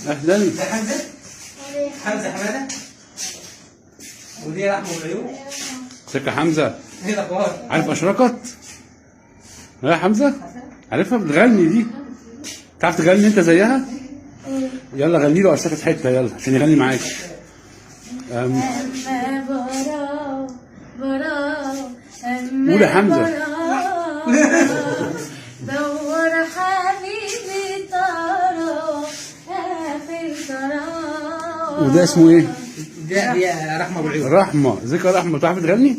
اهلا. ده حمزه. حمزه حماده. ودي رحمه والعيون. ازيك يا حمزه؟ ايه الاخبار؟ عارف اشرقت؟ ها يا حمزه؟ عارفها بتغني دي؟ تعرف تغني انت زيها؟ يلا غني له اشرقت حته يلا عشان يغني معاك. قول يا حمزه. دور حبيبي ترى اخر ترى. وده اسمه ايه؟ دي رحمه والعيون. رحمه. ازيك يا رحمه؟ تعرف تغني؟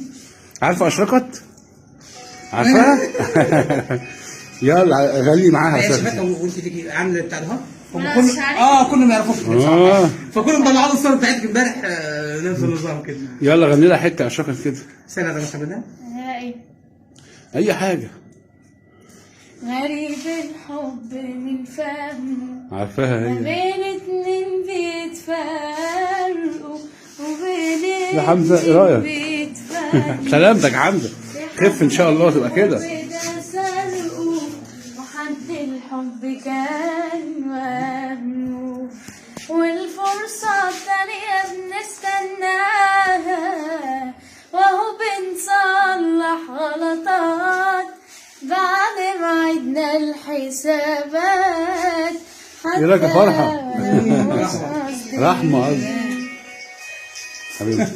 عارفه اشرقت؟ عارفاها؟ يلا غني معاها. هي شبكه وانت تيجي عامله بتاع ده. هم لا، كل مش عارف. كلهم يعرفوك فكلهم طلعوا الصور بتاعتك امبارح نفس النظام كده. يلا غني لها حته اشرقت كده. سنه ده محمد. اي حاجه. غريب الحب من فهمه عارفاها ما هي. بين اتنين بيتفرقوا وبين يا حمزة، إيه رأيك؟ بيتفرقوا. سلامتك يا حمزه. خف ان شاء الله تبقى كده. وحد الحب كان وهمه والفرصة التانية بنستناها وهو بنصلح غلطات بعد ما عدنا الحسابات. ايه رايك يا فرحه؟ رحمه حبيبي.